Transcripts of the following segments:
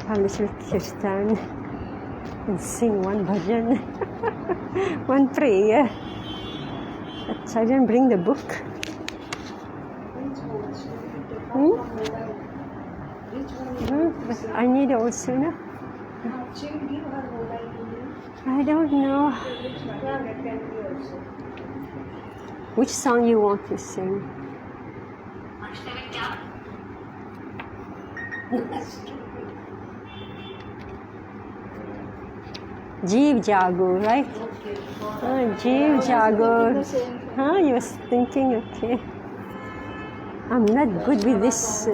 a little kirtan and sing one bhajan, one prayer. But I didn't bring the book. But I need also, no? I don't know. Which song you want to sing? Jeev Jago, right? Jeev Jago. You was thinking, okay. I'm not good with this.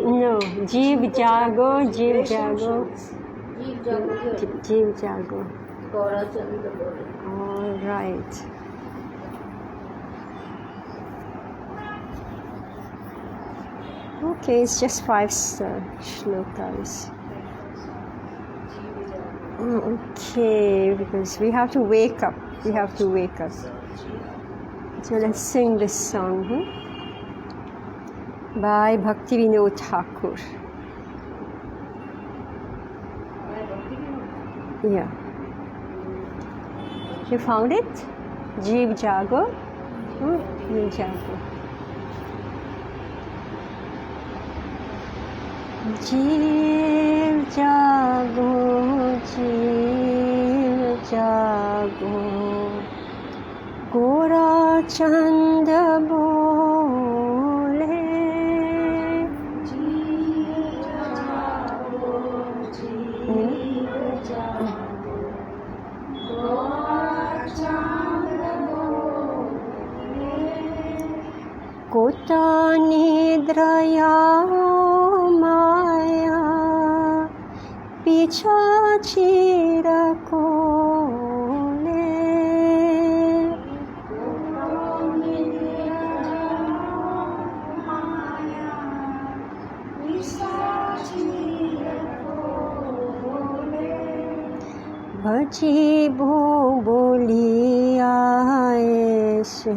No, Jeev Jago, Jeev Jago. Jeev Jago. All right. Okay, it's just 5 shlokas. Okay, because we have to wake up. We have to wake up. So let's sing this song by Bhaktivinoda Thakur. Yeah. You found it? Jeev Jago? Jeev Jago. Jeev Jago, Jeev Jago, Gora Chand bole. Jeev Jago, Jeev Jago, Gora Chand bole. Kota nidraya पीछा चीरा कोले भजी भो बोलिया ऐसे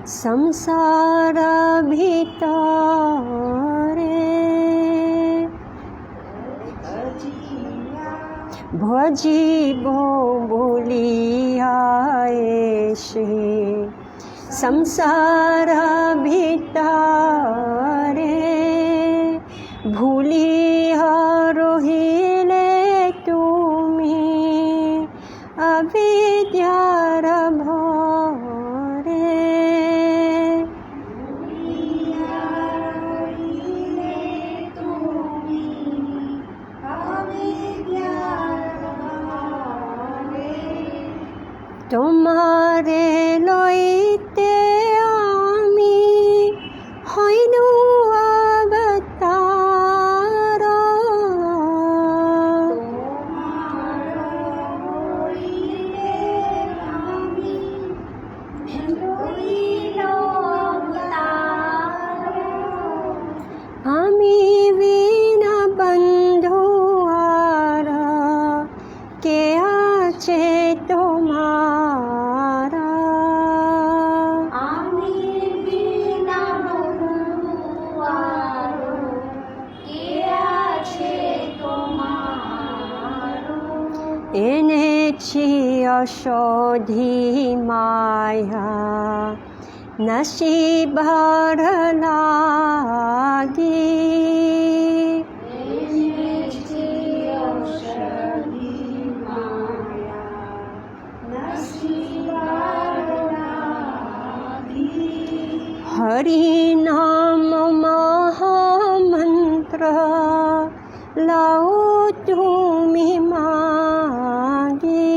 संसार भीतरे भजी भो बोलिया ऐसे संसार भीतरे भूलिया रोहिले तुमी अविद्यार भरे তোমারে লইতে আমি হইনু অবতার আমি বিনা বন্ধু আর কে আছে তোমারা আমি বিনা বন্ধু আর কে আছে তোমারা এনেছি অসধি মায়া নসিবার লাগি हरि नाम महामंत्र लाओ तुमी मागे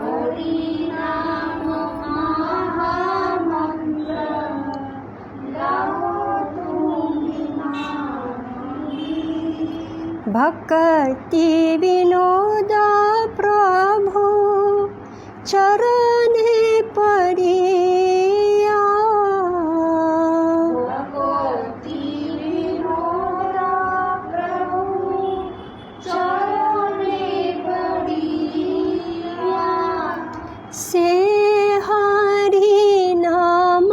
हरि नाम महामंत्र लाओ तुमी मागे भक्ति विनोद प्रभु चरणे पड़ी से हरि नाम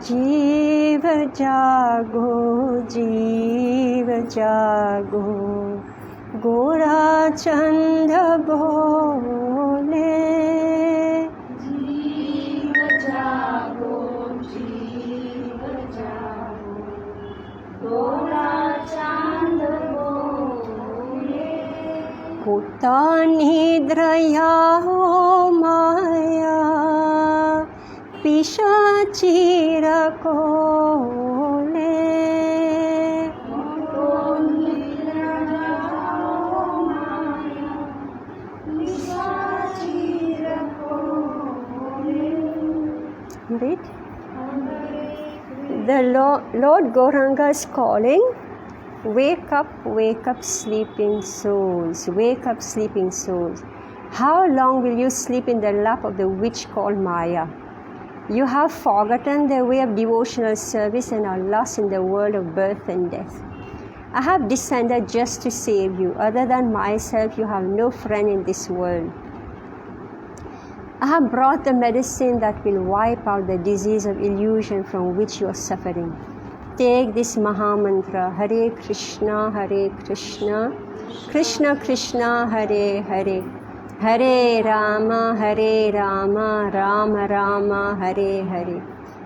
जीव जागो, जीव जागो, गोरा चंद बोले। जीव जागो, जीव जागो, गोरा चंद बोले। होता निद्रया हो माया, पिशाचीर कोले। Read. The Lord Gauranga is calling, wake up, sleeping souls, wake up, sleeping souls. How long will you sleep in the lap of the witch called Maya? You have forgotten the way of devotional service and are lost in the world of birth and death. I have descended just to save you. Other than myself, you have no friend in this world. I have brought the medicine that will wipe out the disease of illusion from which you are suffering. Take this Mahamantra, Hare Krishna, Krishna Krishna, Hare Hare, Hare Rama, Rama Rama, Hare Hare.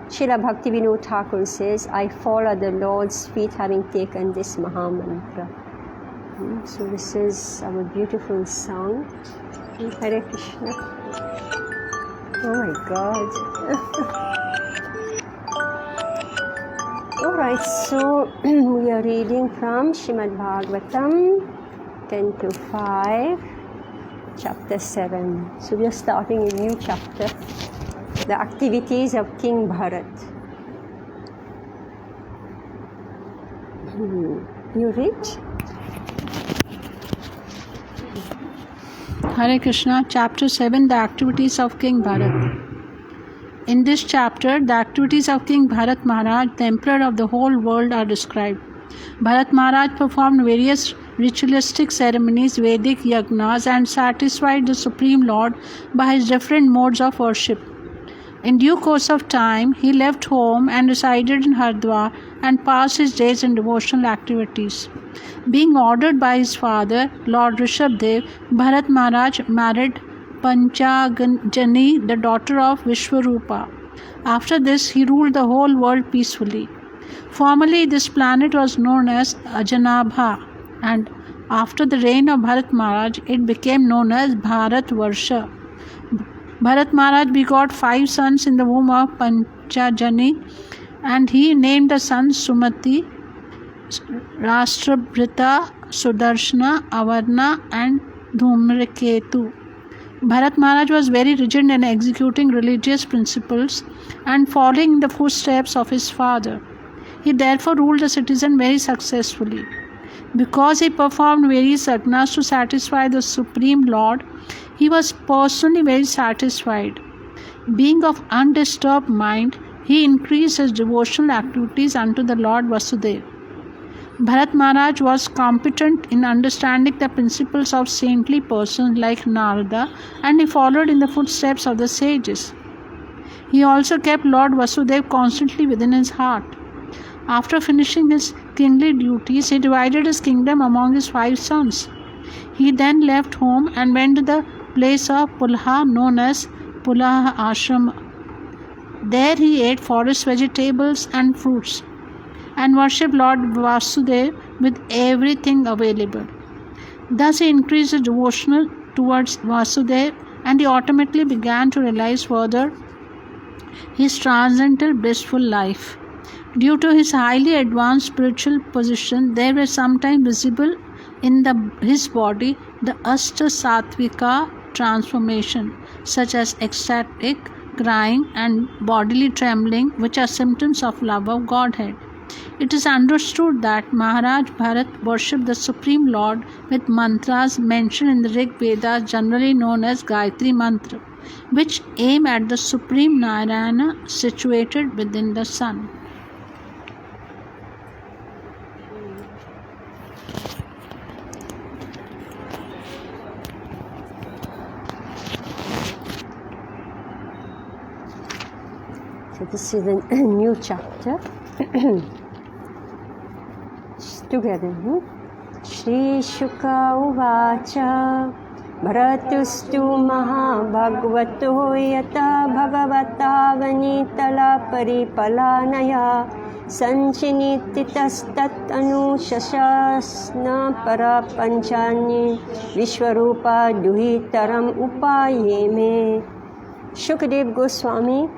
Srila Bhaktivinoda Thakur says, I fall at the Lord's feet having taken this Mahamantra. So this is our beautiful song. Hare Krishna. Oh my God. Alright, so we are reading from Srimad Bhagavatam 10-5, chapter 7. So we are starting a new chapter, the activities of King Bharat. You read? Hare Krishna, Chapter 7, The Activities of King Bharat. In this chapter, the activities of King Bharat Maharaj, the emperor of the whole world, are described. Bharat Maharaj performed various ritualistic ceremonies, Vedic yagnas, and satisfied the Supreme Lord by his different modes of worship. In due course of time, he left home and resided in Hardwar and passed his days in devotional activities. Being ordered by his father, Lord Rishabdev, Bharat Maharaj married Panchajani, the daughter of Vishwarupa. After this, he ruled the whole world peacefully. Formerly, this planet was known as Ajanabha, and after the reign of Bharat Maharaj, it became known as Bharatvarsha. Bharat Maharaj begot 5 sons in the womb of Panchajani, and he named the sons Sumati, Rashtrabrita, Sudarshana, Avarna, and Dhumraketu. Bharat Maharaj was very rigid in executing religious principles and following in the footsteps of his father. He therefore ruled the citizen very successfully. Because he performed various yagnas to satisfy the Supreme Lord, he was personally very satisfied. Being of undisturbed mind, he increased his devotional activities unto the Lord Vasudeva. Bharat Maharaj was competent in understanding the principles of saintly persons like Narada, and he followed in the footsteps of the sages. He also kept Lord Vasudeva constantly within his heart. After finishing his kingly duties, he divided his kingdom among his 5 sons. He then left home and went to the place of Pulaha known as Pulaha Ashram. There he ate forest vegetables and fruits and worshipped Lord Vasudeva with everything available. Thus he increased his devotion towards Vasudeva, and he ultimately began to realize further his transcendental blissful life. Due to his highly advanced spiritual position, there were sometimes visible in his body the Ashta Sattvika transformation, such as ecstatic, crying, and bodily trembling, which are symptoms of love of Godhead. It is understood that Maharaj Bharat worshipped the Supreme Lord with mantras mentioned in the Rig Vedas, generally known as Gayatri Mantra, which aim at the Supreme Narayana situated within the sun. So this is a new chapter. Together. Shri Shuka Uvacha Bharatustu Mahabhagavato Yata Bhagavata Vanitala Paripalanaya Sanchinitistat Anu Shashasna Para Panchani Vishwarupa Duhitaram Upayeme. Shukadev Goswami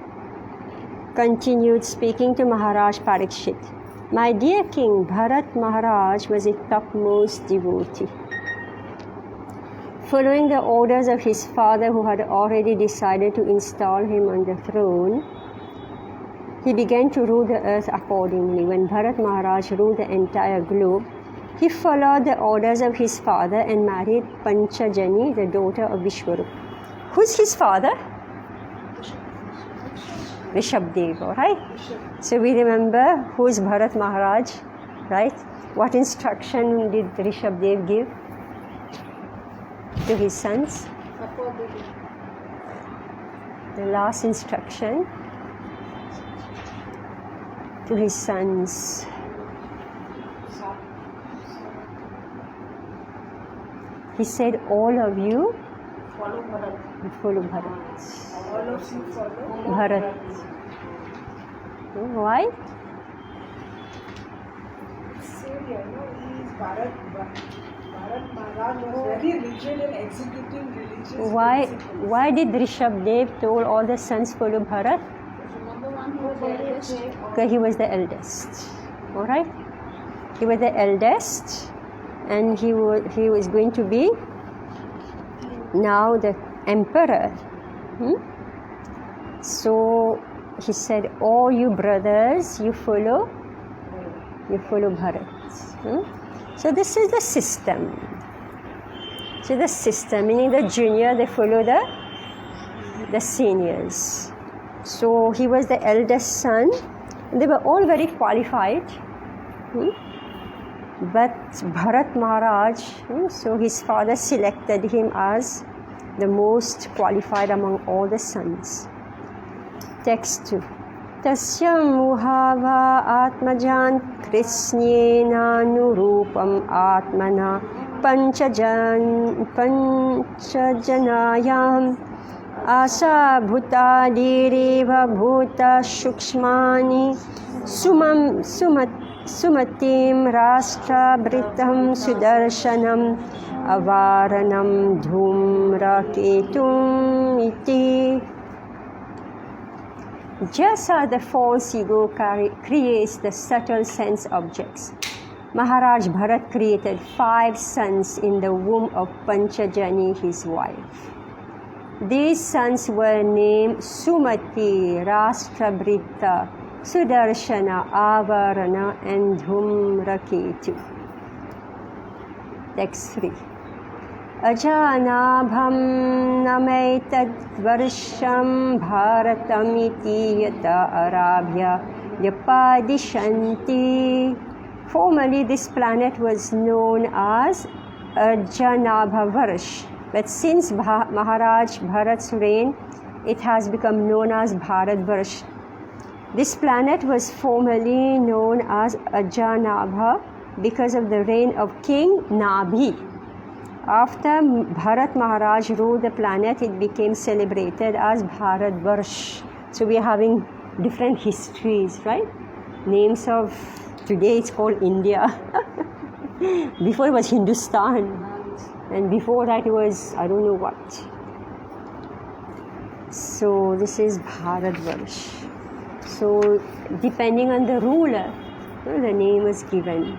continued speaking to Maharaj Parikshit. My dear king, Bharat Maharaj was a topmost devotee. Following the orders of his father, who had already decided to install him on the throne, he began to rule the earth accordingly. When Bharat Maharaj ruled the entire globe, he followed the orders of his father and married Panchajani, the daughter of Vishwarup. Who's his father? Rishabdev, alright? So we remember who is Bharat Maharaj, right? What instruction did Rishabdev give to his sons? The last instruction to his sons. He said, all of you follow Bharat. All of you follow Bharat. Why? Savior, no, he is Bharat Maharaj was very rigid in executing religious principles. Why did Rishabdev told all the sons follow Bharat? Because he was the eldest. Alright? He was the eldest, and he was going to be now the emperor. So he said, all you brothers, you follow Bharat. So this is the system. So the system, meaning the junior, they follow the seniors. So he was the eldest son. They were all very qualified. But Bharat Maharaj, so his father selected him as the most qualified among all the sons. Text 2. Tasya muhava atmajan krishnena nurupam atmana panchajanayam asa bhutadiriva bhuta shukshmani sumatim rashtrabritam sudarshanam avaranam dhumraketum iti. Just as the false ego creates the subtle sense objects, Maharaj Bharat created 5 sons in the womb of Panchajani, his wife. These sons were named Sumati, Rashtrabrita, Sudarshana, Avarana, and Dhumraketu. Text 3. Ajanabham nametad varsham bharatamiti yata arabhya yapadishanti. Formerly this planet was known as Ajanabha Varsh, but since Maharaj Bharat's reign, it has become known as Bharat Varsh. This planet was formerly known as Ajanabha because of the reign of King Nabhi. After Bharat Maharaj ruled the planet, it became celebrated as Bharat Varsh. So we are having different histories, right? Names of, today it's called India. Before it was Hindustan. And before that it was, I don't know what. So this is Bharat Varsh. So depending on the ruler, the name was given.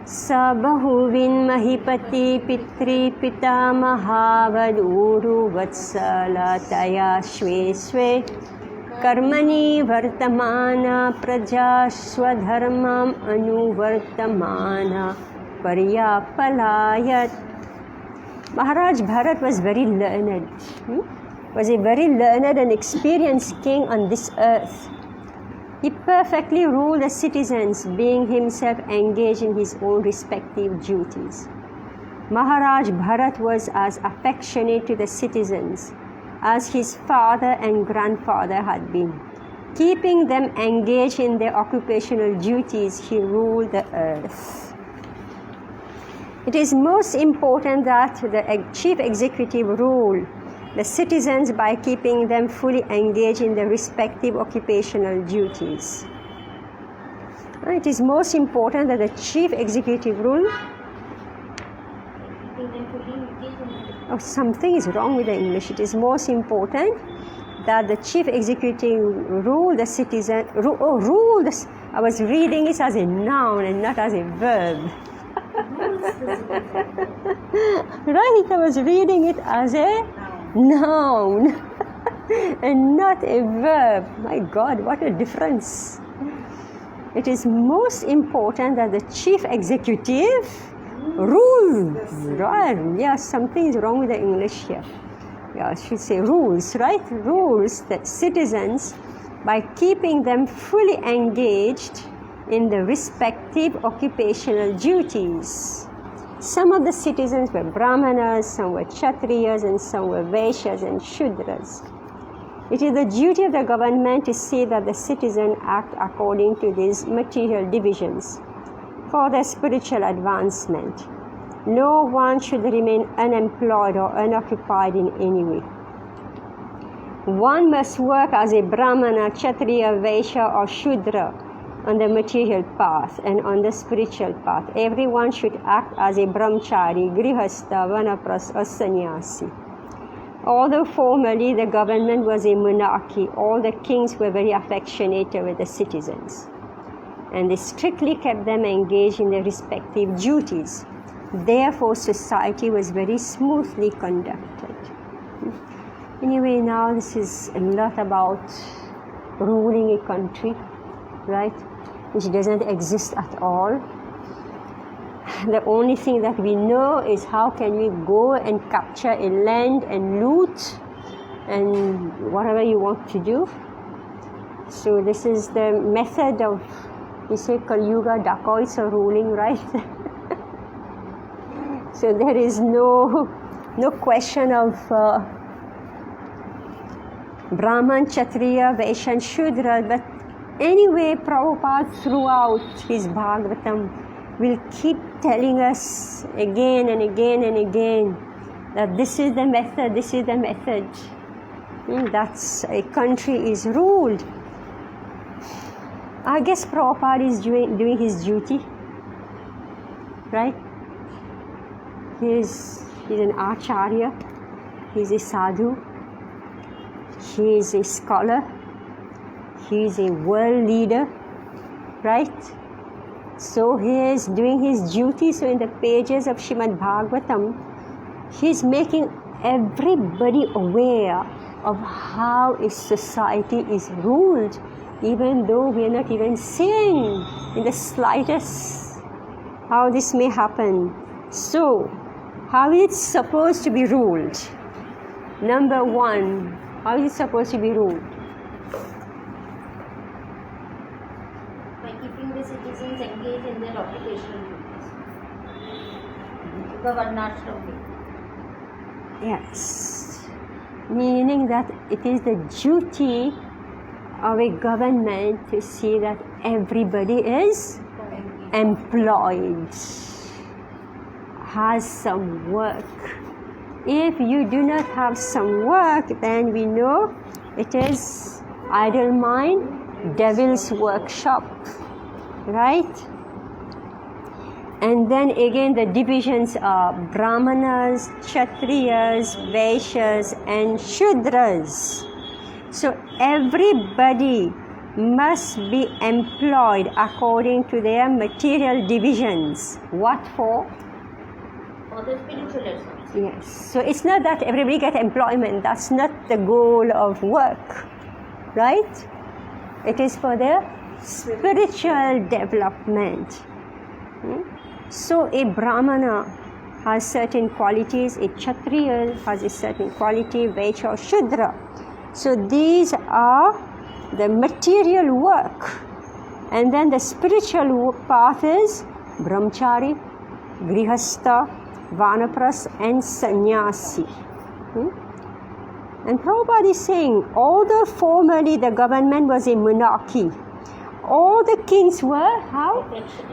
Sabahuvin mahipati pitri pita mahavaduru vatsala taya shve shve karmani vartamana praja swadharmam anuvartamana paryapalayat. Maharaj Bharat was very learned. Was a very learned and experienced king on this earth. He perfectly ruled the citizens, being himself engaged in his own respective duties. Maharaj Bharat was as affectionate to the citizens as his father and grandfather had been. Keeping them engaged in their occupational duties, he ruled the earth. It is most important that the chief executive rule the citizens by keeping them fully engaged in their respective occupational duties. It is most important that the chief executive rule. Oh, something is wrong with the English. It is most important that the chief executive rule the citizen. Rule. I was reading it as a noun and not as a verb. Right? I was reading it as a noun and not a verb. My God, what a difference. It is most important that the chief executive rules. Right? Yes, something is wrong with the English here. Yeah, I should say rules, right? Rules that citizens by keeping them fully engaged in the respective occupational duties. Some of the citizens were Brahmanas, some were Kshatriyas, and some were Vaishyas and Shudras. It is the duty of the government to see that the citizens act according to these material divisions for their spiritual advancement. No one should remain unemployed or unoccupied in any way. One must work as a Brahmana, Kshatriya, Vaishya, or Shudra on the material path and on the spiritual path. Everyone should act as a brahmachari, grihastha, vanaprastha, or sannyasi. Although formerly the government was a monarchy, all the kings were very affectionate with the citizens, and they strictly kept them engaged in their respective duties. Therefore, society was very smoothly conducted. Anyway, now this is a lot about ruling a country, right, which doesn't exist at all. The only thing that we know is how can we go and capture a land and loot and whatever you want to do. So this is the method of, we say, Kali Yuga dacoits are ruling, right? So there is no question of Brahman, Kshatriya, Vaishya and Shudra, but anyway, Prabhupada throughout his Bhagavatam will keep telling us again and again and again that this is the method, this is the method. That's a country is ruled. I guess Prabhupada is doing his duty, right? He's an acharya, he's a sadhu, he is a scholar, he is a world leader, right? So he is doing his duty. So in the pages of Srimad Bhagavatam, he is making everybody aware of how a society is ruled, even though we are not even seeing in the slightest how this may happen. So, how is it supposed to be ruled? Number one, how is it supposed to be ruled? By keeping the citizens engaged in their occupational duties. Governance. Yes. Meaning that it is the duty of a government to see that everybody is employed, has some work. If you do not have some work, then we know it is idle mind, devil's workshop, right? And then again the divisions are Brahmanas, Kshatriyas, Vaishyas and Shudras. So everybody must be employed according to their material divisions. What for? For the spiritual essence. Yes. So it's not that everybody gets employment. That's not the goal of work, right? It is for their spiritual development. So a Brahmana has certain qualities, a Kshatriya has a certain quality, Vaishya or Shudra. So these are the material work. And then the spiritual path is Brahmachari, Grihastha, Vanaprastha and Sannyasi. And Prabhupada is saying, although formerly the government was a monarchy, all the kings were how?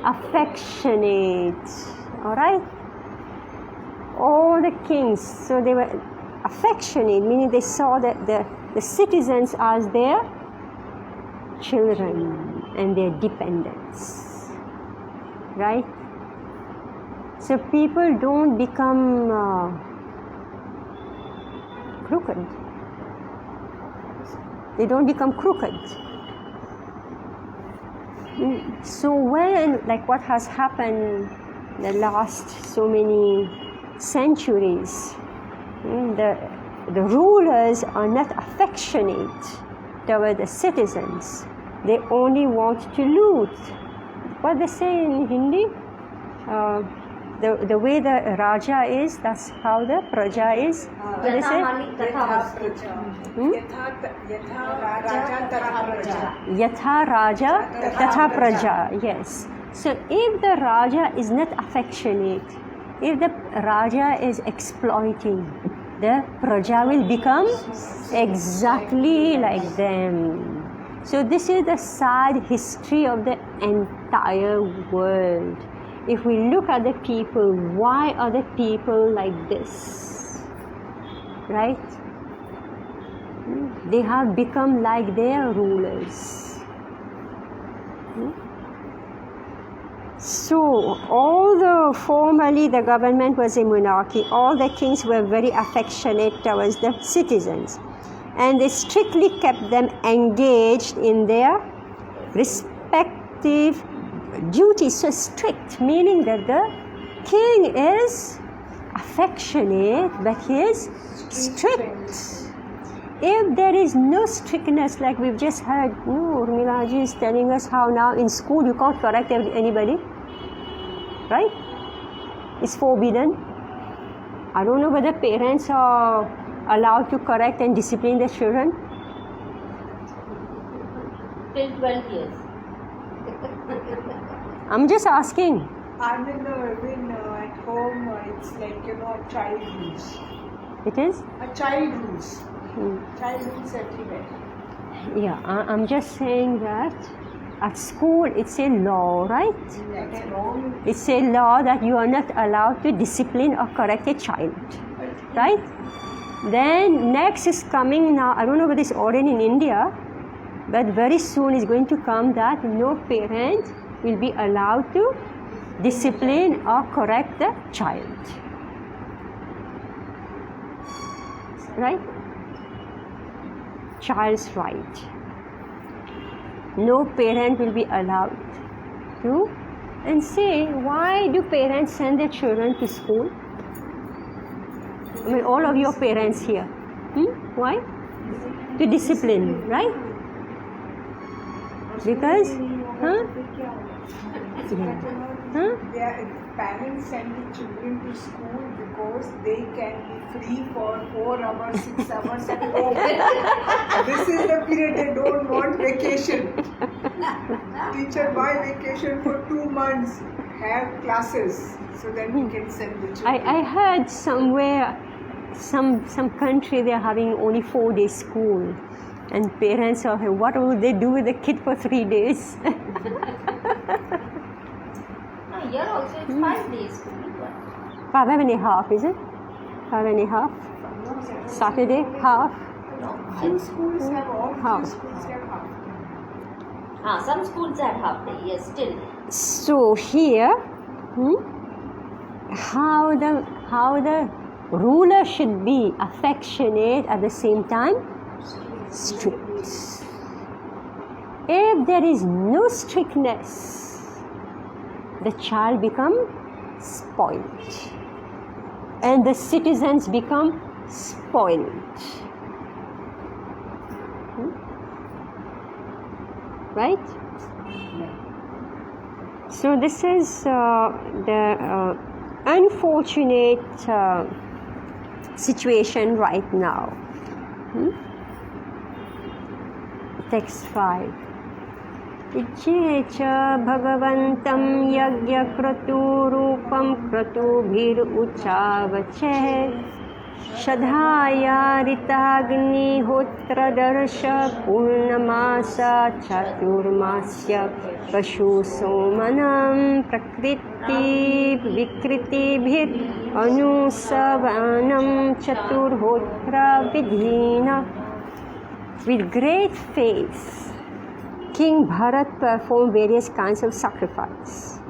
Affectionate. Alright? All the kings, so they were affectionate, meaning they saw that the citizens as their children and their dependents. Right? So people don't become crooked. They don't become crooked. So when, like what has happened the last so many centuries, the rulers are not affectionate toward the citizens. They only want to loot. What they say in Hindi? The way the Raja is, that's how the Praja is. What they say? Yatha Raja Tatha Praja. Yes. So if the Raja is not affectionate, if the Raja is exploiting, the Praja will become exactly like them. So this is the sad history of the entire world. If we look at the people, why are the people like this? Right? They have become like their rulers. So, although formerly the government was a monarchy, all the kings were very affectionate towards the citizens, and they strictly kept them engaged in their respective duties. So strict, meaning that the king is affectionate, but he is strict. If there is no strictness, like we've just heard, Urmila ji is telling us how now in school you can't correct anybody, right? It's forbidden. I don't know whether parents are allowed to correct and discipline their children. Till 12 years. I'm just asking. And when at home, it's like, child rules. It is? A child rules. Child rules everywhere. Yeah, I'm just saying that at school it's a law, right? That's wrong. It's a law that you are not allowed to discipline or correct a child, right? Then next is coming now, I don't know whether it's already in India, but very soon is going to come that no parent will be allowed to discipline or correct the child. Right? Child's right. No parent will be allowed to. And say, why do parents send their children to school? I mean, all of your parents here. Why? To discipline, right? Because, Their parents send the children to school because they can be free for 4 hours, 6 hours at home. This is the period they don't want vacation. Teacher, buy vacation for 2 months, have classes, so then we can send the children. I heard somewhere, some country they are having only 4 days school, and parents are, what will they do with the kid for 3 days? Here also it's 5 days. 5.5, is it? 5.5? Saturday, half? Few schools have all, Half. few schools have half. Some schools have half day, yes, still. So here, how the ruler should be affectionate at the same time strict. If there is no strictness, the child become spoiled and the citizens become spoiled. Right? So this is the unfortunate situation right now. Text 5. इच्छे च भगवन्तं यज्ञक्रतुरूपं क्रतुभिरुचावचः Shadhaya ritagnihotra darsha purnamasa chaturmasya pashu somanam prakriti vikriti bhir anusavanam chaturhotra vidhina. With great faith, King Bharat performed various kinds of sacrifice.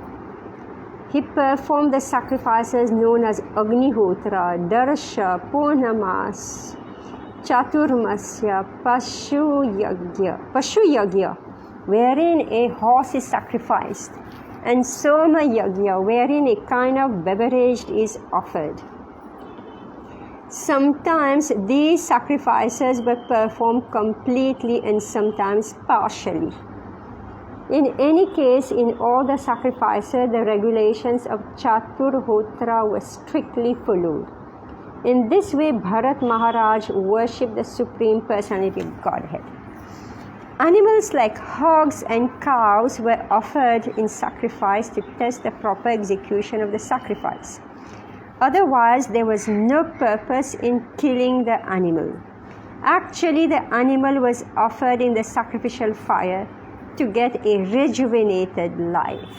He performed the sacrifices known as Agnihotra, Darsha, Purnamas, Chaturmasya, Pashu Yagya, wherein a horse is sacrificed, and Soma Yagya, wherein a kind of beverage is offered. Sometimes these sacrifices were performed completely and sometimes partially. In any case, in all the sacrifices, the regulations of Chaturhotra were strictly followed. In this way, Bharat Maharaj worshipped the Supreme Personality of Godhead. Animals like hogs and cows were offered in sacrifice to test the proper execution of the sacrifice. Otherwise, there was no purpose in killing the animal. Actually, the animal was offered in the sacrificial fire to get a rejuvenated life.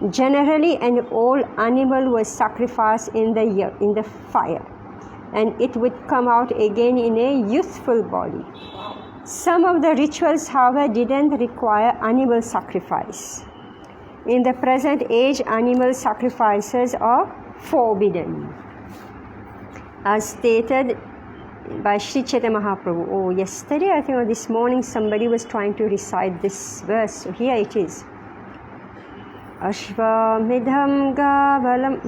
Generally, an old animal was sacrificed in the fire, and it would come out again in a youthful body. Some of the rituals, however, didn't require animal sacrifice. In the present age, animal sacrifices are forbidden, as stated by Sri Chaitanya Mahaprabhu. Oh, yesterday, I think, or this morning, somebody was trying to recite this verse. So here it is. Ashvamedham gavalam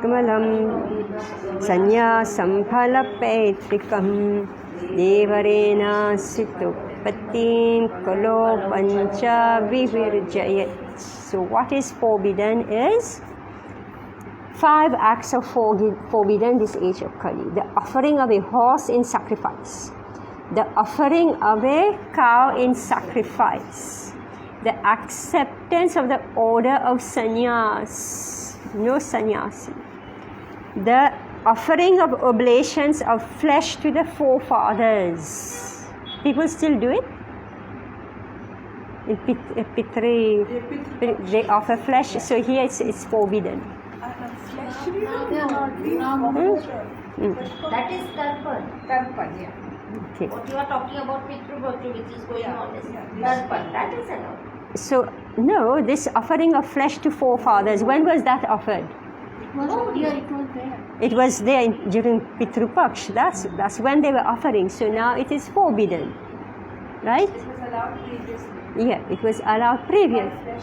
kamalam sanyasam phalapaitrikam devarena situpatim kalo pancha vivirjayat. So what is forbidden is 5 acts of forbidden this age of Kali. The offering of a horse in sacrifice, the offering of a cow in sacrifice, the acceptance of the order of sannyas, no sannyasi, the offering of oblations of flesh to the forefathers. People still do it? In Pitri, they offer flesh, so here it's forbidden. That is Tarpan. Tarpan, yeah. Okay. What you are talking about Pitru Bhakti, which is going on is Tarpan. That is allowed. So, no, this offering of flesh to forefathers, when was that offered? It was there during Pitru Paksh. That's when they were offering. So now it is forbidden. Right? It was allowed previously. Yeah, it was allowed previously.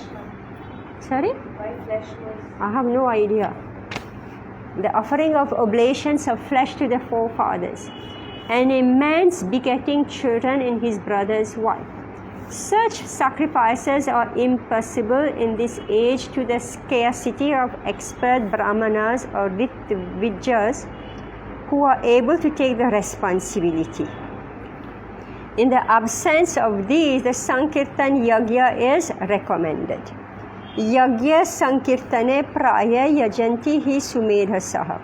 Sorry? Why flesh was? I have no idea. The offering of oblations of flesh to the forefathers, and a man's begetting children in his brother's wife. Such sacrifices are impossible in this age to the scarcity of expert brahmanas or Ritvidyas who are able to take the responsibility. In the absence of these, the Sankirtan Yagya is recommended. Yagya Sankirtane Praya Yajanti Hi Sumedhasaha.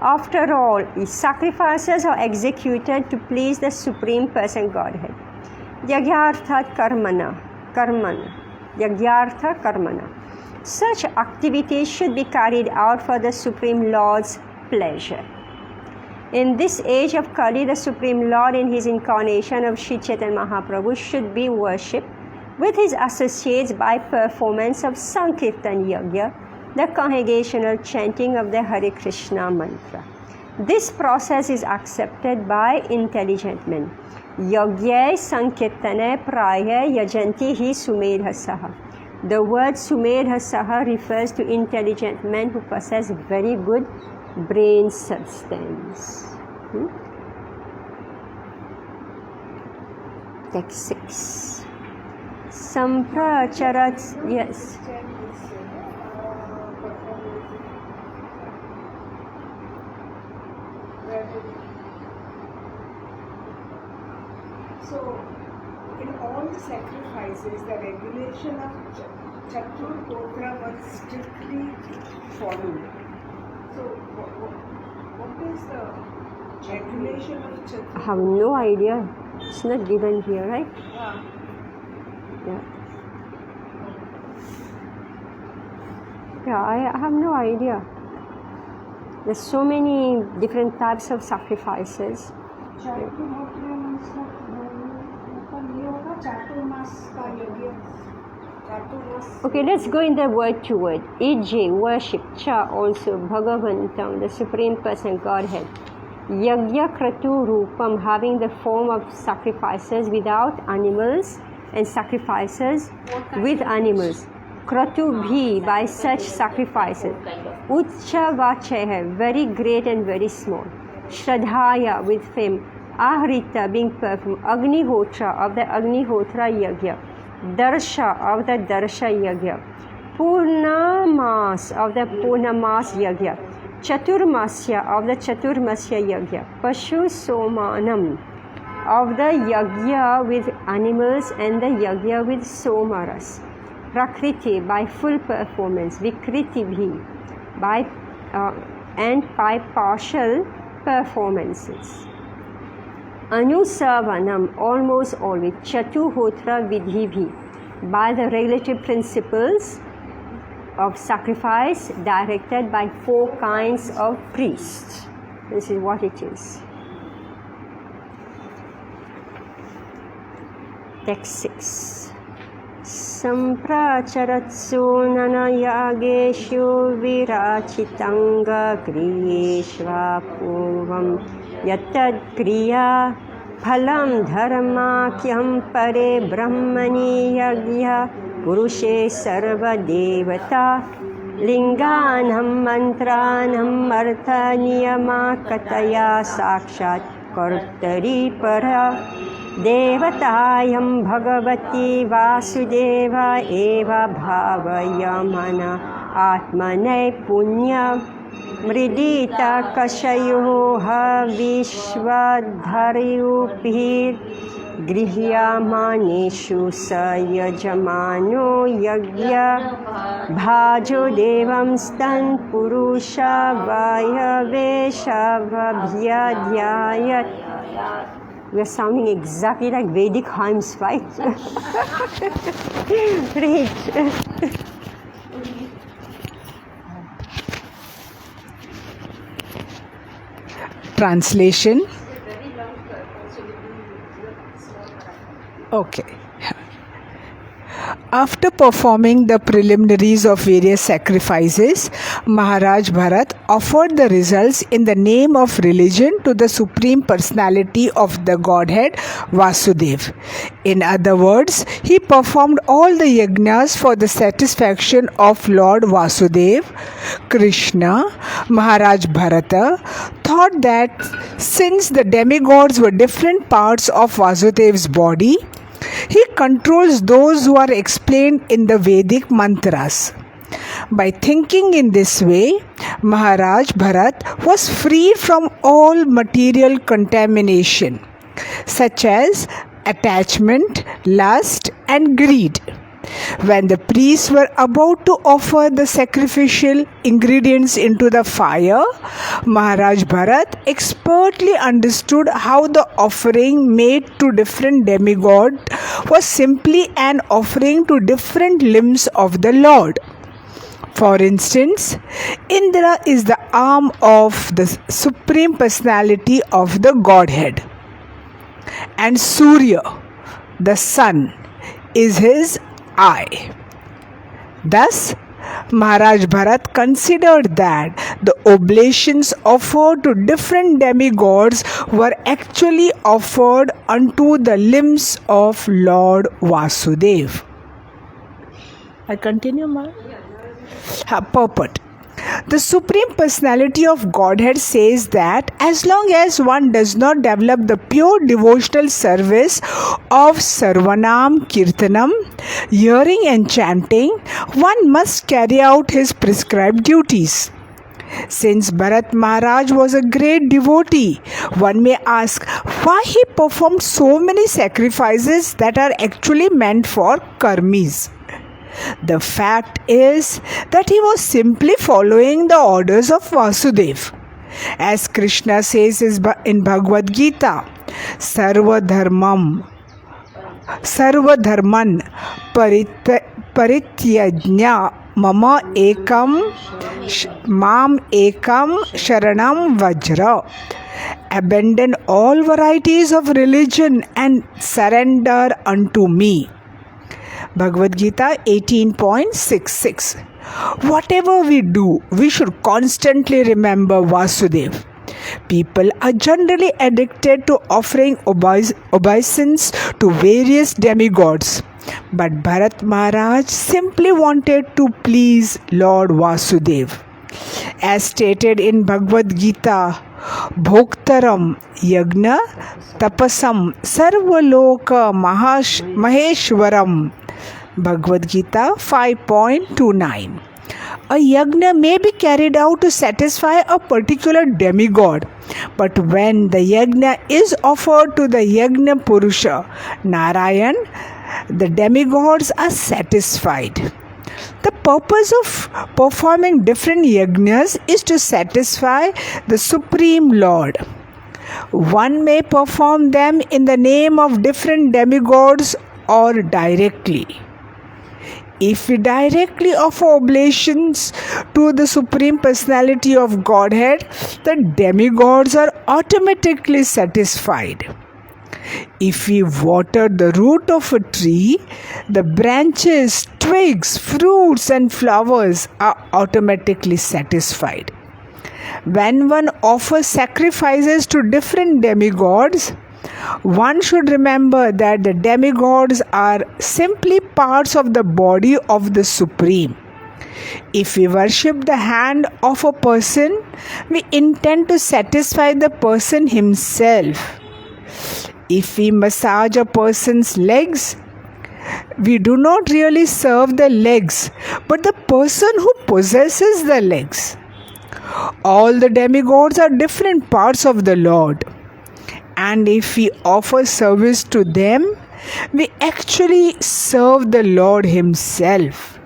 After all, sacrifices are executed to please the Supreme Person Godhead. Yagyartha Karmana. Yagyartha Karmana. Such activities should be carried out for the Supreme Lord's pleasure. In this age of Kali, the Supreme Lord in his incarnation of Sri Chaitanya Mahaprabhu should be worshipped with his associates by performance of Sankirtan Yagya, the congregational chanting of the Hare Krishna mantra. This process is accepted by intelligent men. Yagya Sankirtane Praya Yajanti Hi Sumedhasaha. The word Sumedhasaha refers to intelligent men who possess very good brain substance. Text 6. Sampracharat, yes. So, in all the sacrifices, the regulation of Chatur Hotra was strictly followed. So, what is the regulation of Chatur? I have no idea. It's not given here, right? Yeah. Yeah, I have no idea. There's so many different types of sacrifices. Chatur Hotra means ये होगा चातुर्मास का यज्ञ. चातुर्मास. Okay, let's go in the word to word. Ij, worship, cha also, Bhagavantam, the Supreme Person Godhead. Yagya Kratu Rupam, having the form of sacrifices without animals and sacrifices with animals. Kratu bhi, by such sacrifices. Ucha Vachaya, very great and very small. Shradhaya, with fame. Ahrita, being perfumed. Agnihotra, of the Agnihotra Yagya. Darsha, of the Darsha Yagya. Purnamas, of the Purnamas Yagya. Chaturmasya, of the Chaturmasya Yagya. Pashu Somanam, of the Yagya with animals and the Yagya with Somaras. Prakriti, by full performance. Vikriti bhi, by and by partial performances. Anusavanam, almost always. Chatuhotra vidhi bhi, by the regulative principles of sacrifice directed by 4 kinds of priests. This is what it is. Text 6. Sampracharatsu nanayageshu virachitanga kriyeshva purvam yatad kriya phalam dharmakyam pare brahmani yagya purushe sarva devata linganam mantranam artha niyama kataya sakshat kartari para Devatayam Bhagavati Vasudeva Eva Bhavayamana Atmane Punya Mridita Kashayoha Vishwadharayupir Grihyamaneshu Sayajamano Yagya Bhajo Devam Stan Purusha Vayavesha Vabhyadhyayat. We are sounding exactly like Vedic hymns, right? Read. Translation. Okay. After performing the preliminaries of various sacrifices, Maharaj Bharat offered the results in the name of religion to the Supreme Personality of the Godhead, Vasudev. In other words, he performed all the yajnas for the satisfaction of Lord Vasudev. Krishna, Maharaj Bharata, thought that since the demigods were different parts of Vasudev's body, he controls those who are explained in the Vedic mantras. By thinking in this way, Maharaj Bharat was freed from all material contamination, such as attachment, lust, and greed. When the priests were about to offer the sacrificial ingredients into the fire, Maharaj Bharat expertly understood how the offering made to different demigods was simply an offering to different limbs of the Lord. For instance, Indra is the arm of the Supreme Personality of the Godhead, and Surya, the sun, is his eye. Thus, Maharaj Bharat considered that the oblations offered to different demigods were actually offered unto the limbs of Lord Vasudeva. I continue, Maharaj? Purport. The Supreme Personality of Godhead says that as long as one does not develop the pure devotional service of Sarvanam Kirtanam, hearing and chanting, one must carry out his prescribed duties. Since Bharat Maharaj was a great devotee, one may ask why he performed so many sacrifices that are actually meant for karmis. The fact is that he was simply following the orders of Vasudev. As Krishna says in Bhagavad Gita, Sarvadharman Parityajna Mama Ekam Mam Ekam Sharanam Vajra. Abandon all varieties of religion and surrender unto me. Bhagavad Gita 18.66. Whatever we do, we should constantly remember Vasudev. People are generally addicted to offering obeisance to various demigods. But Bharat Maharaj simply wanted to please Lord Vasudev. As stated in Bhagavad Gita, Bhoktaram Yagna Tapasam Sarvaloka Maheshwaram. Bhagavad Gita 5.29. A yagna may be carried out to satisfy a particular demigod, but when the yagna is offered to the yagna Purusha, Narayan, the demigods are satisfied. The purpose of performing different yagnas is to satisfy the Supreme Lord. One may perform them in the name of different demigods or directly. If we directly offer oblations to the Supreme Personality of Godhead, the demigods are automatically satisfied. If we water the root of a tree, the branches, twigs, fruits, and flowers are automatically satisfied. When one offers sacrifices to different demigods, one should remember that the demigods are simply parts of the body of the Supreme. If we worship the hand of a person, we intend to satisfy the person himself. If we massage a person's legs, we do not really serve the legs, but the person who possesses the legs. All the demigods are different parts of the Lord. And if we offer service to them, we actually serve the Lord Himself.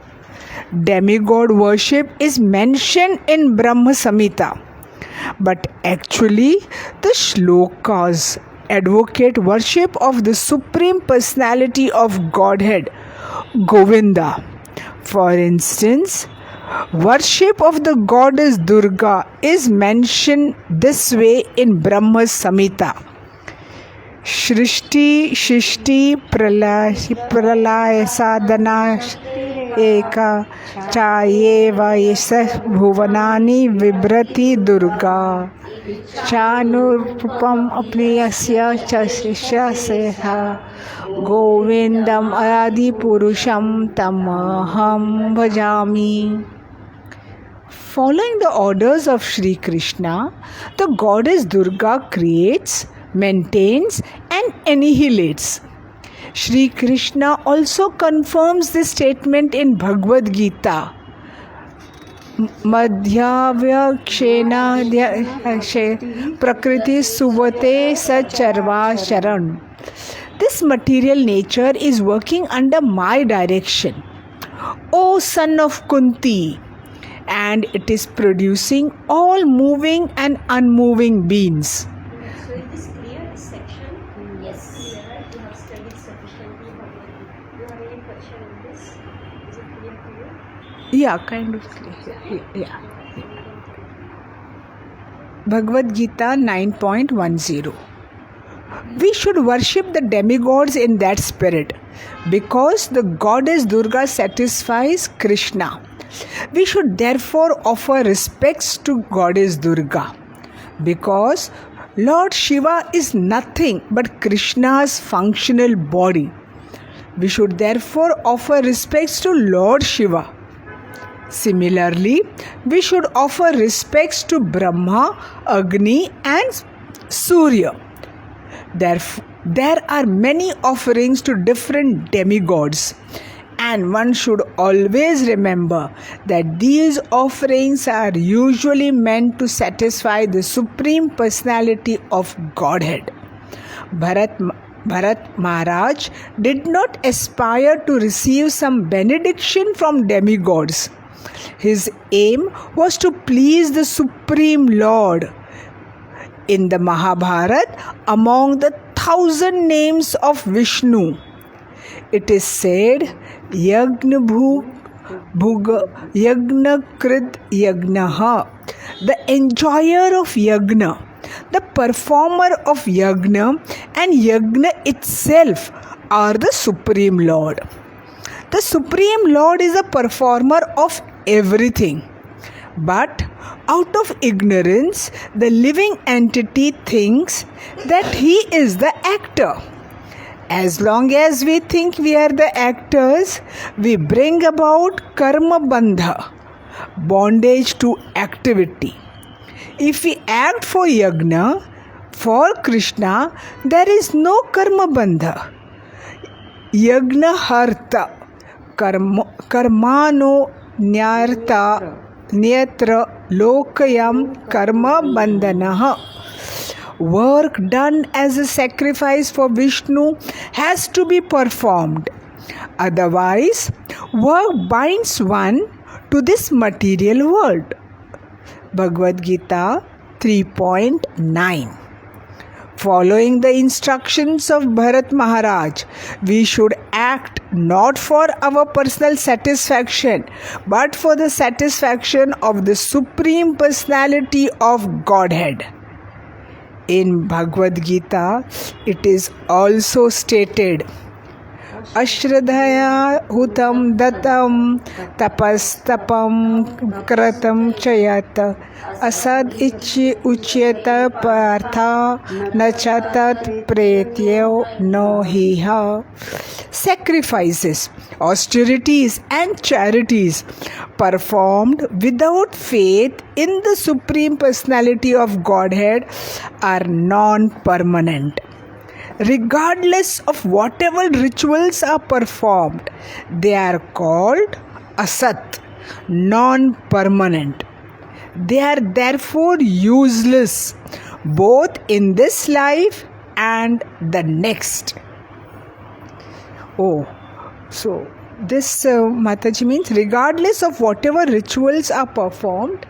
Demigod worship is mentioned in Brahma Samhita, but actually the shlokas advocate worship of the Supreme Personality of Godhead, Govinda. For instance, worship of the goddess Durga is mentioned this way in Brahma Samhita. Shrishti Shishti Pralaya Sadhana Eka Chayeva Yesa Bhuvanani Vibrati Durga Chanurpam Apniyasya Chasisha Seha Govindam Adi Purusham Tamaham Bhajami. Following the orders of Sri Krishna, the goddess Durga creates, maintains and annihilates. Sri Krishna also confirms this statement in Bhagavad Gita. Madhyavakshena Prakriti Suvate Sacharva Sharan. This material nature is working under my direction, O son of Kunti, and it is producing all moving and unmoving beings. So it is clear, this section? Yes. Clear, right? You have studied sufficiently. Do you have any question on this? Is it clear to you? Yeah, kind of clear. Yeah. Bhagavad Gita 9.10. We should worship the demigods in that spirit because the goddess Durga satisfies Krishna. We should therefore offer respects to goddess Durga because Lord Shiva is nothing but Krishna's functional body. We should therefore offer respects to Lord Shiva. Similarly, we should offer respects to Brahma, Agni and Surya. There are many offerings to different demigods, and one should always remember that these offerings are usually meant to satisfy the Supreme Personality of Godhead. Bharat Bharat Maharaj did not aspire to receive some benediction from demigods. His aim was to please the Supreme Lord. In the Mahabharata, among the 1,000 names of Vishnu, it is said, Yagna Bhuga Yagna Krit Yagnaha, the enjoyer of Yagna, the performer of Yagna, and Yagna itself are the Supreme Lord. The Supreme Lord is a performer of everything. But out of ignorance, the living entity thinks that he is the actor. As long as we think we are the actors, we bring about karma bandha, bondage to activity. If we act for yagna, for Krishna, there is no karma bandha. Yagna harta, karmano nyarta, Netra lokayam karma bandhanaha. Work done as a sacrifice for Vishnu has to be performed. Otherwise, work binds one to this material world. Bhagavad Gita 3.9. Following the instructions of Bharat Maharaj, we should act not for our personal satisfaction, but for the satisfaction of the Supreme Personality of Godhead. In Bhagavad Gita, it is also stated, Ashradhaya hutam datam tapastapam kratam chayat asad ichi uchyata partha nachatat pretyo no hiha. Sacrifices, austerities and charities performed without faith in the Supreme Personality of Godhead are non-permanent. Regardless of whatever rituals are performed, they are called asat, non-permanent. They are therefore useless both in this life and the next. Oh, so this Mataji means regardless of whatever rituals are performed,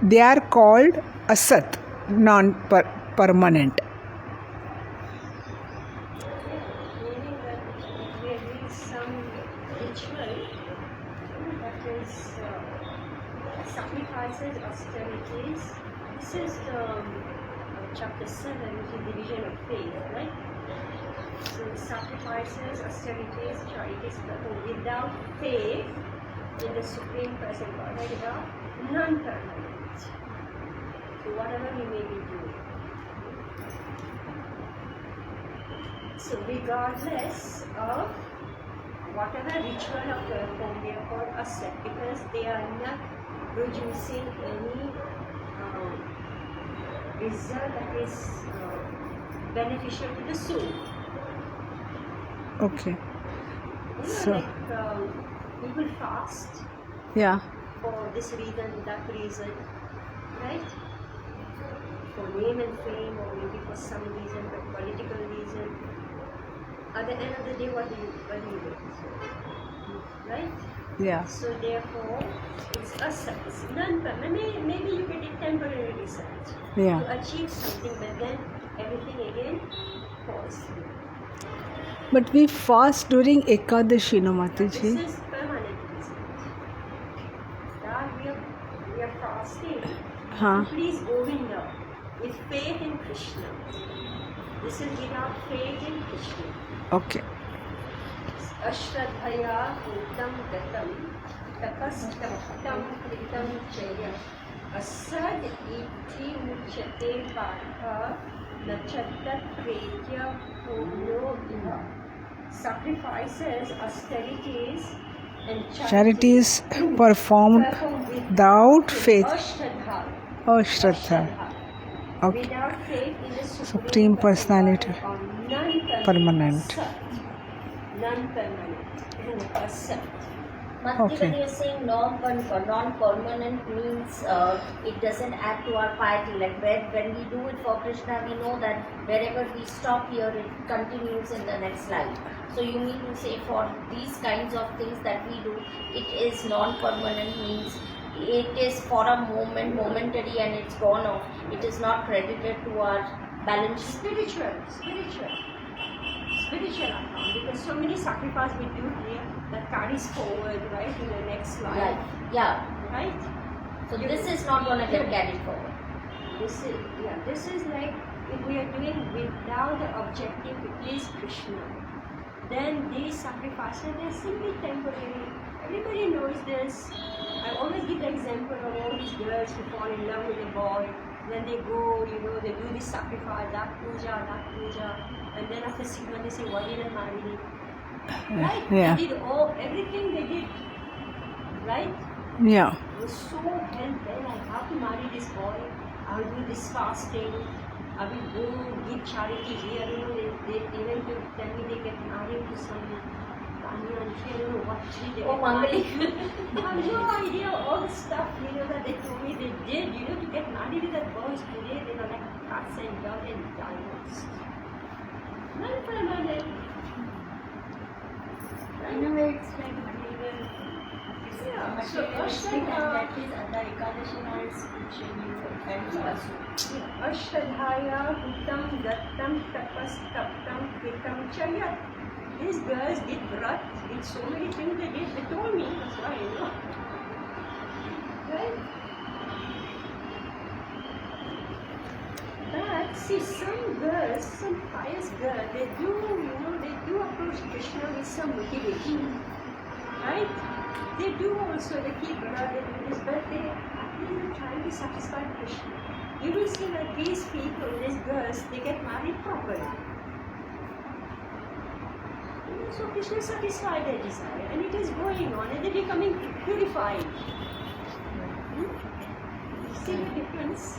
they are called asat, non-permanent. Sacrifices, austerities. This is the chapter 7, which is division of faith, right? So sacrifices, austerities, charities, without faith in the Supreme Person Godhead are non-permanent. So whatever we may be doing. So regardless of whatever ritual or perform, they are called asat because they are not producing any result that is beneficial to the soul. Okay. So, like people fast yeah. for this reason, that reason, right? For name and fame, or maybe for some reason, but political reason. At the end of the day, what do you do? Right? Yeah. So therefore, it's asat. It's non-permanent. Maybe you get a temporary result Yeah. to achieve something, but then everything again falls through. But we fast during Ekadashi, no Mataji? This is permanent result. That we are fasting. Huh. Please Govinda with faith in Krishna. This is without faith in Krishna. Okay. Ashradhaya hutam gatam tapastaptam kritam chaya asad iti muchate partha nachatat pretya punyo iha. Sacrifices, austerities and Charities performed without faith. Ashradha. Oh, Shraddha. Okay. Without faith in the Supreme Personality. or non-permanent. Permanent. Non-permanent. Asat. Monthly, Okay. when you're saying non-permanent means it doesn't add to our piety. Like when we do it for Krishna, we know that wherever we stop here, it continues in the next life. So you mean to say for these kinds of things that we do, it is non-permanent means it is for a moment, momentary, and it's gone off. It is not credited to our balance sheet. Spiritual account, because so many sacrifices we do here that carries forward, right, in the next life, Right. Yeah. right? So this is not going to get carried forward. This is like if we are doing without the objective to please Krishna, then these sacrifices are simply temporary. Everybody knows this. I always give the example of all these girls who fall in love with a boy. Then they go, they do this sacrifice, that puja, and then after 6 months they say, why didn't I marry him? Right? Yeah. They did everything they did, right? Yeah. They were so hell-bent, I have to marry this boy, I will do this fasting, I will go give charity here, they even to tell me they get married to some Tanya and I don't know what tree they Oh, get married. Mangali. I have no idea all the stuff, that they told me they did, to get married with that boys today, they were like cats and dogs and diamonds. Non-permanent. In a way, it's like material. Yeah, so Materialistic, and that is under Ekadashi or spiritually and also. Ashadhaya Hutam Dattam Tapas Taptam Kritam Chayat. These girls did vrat, did so many things they did. They told me, that's why I know. Right? But see, some girls, some pious girls, they do approach Krishna with some motivation. Right? They do also, they keep vrat, they do this, but they are trying to satisfy Krishna. You will see that these people, these girls, they get married properly. So Krishna satisfied their desire, and it is going on, and they're becoming purified. See the difference?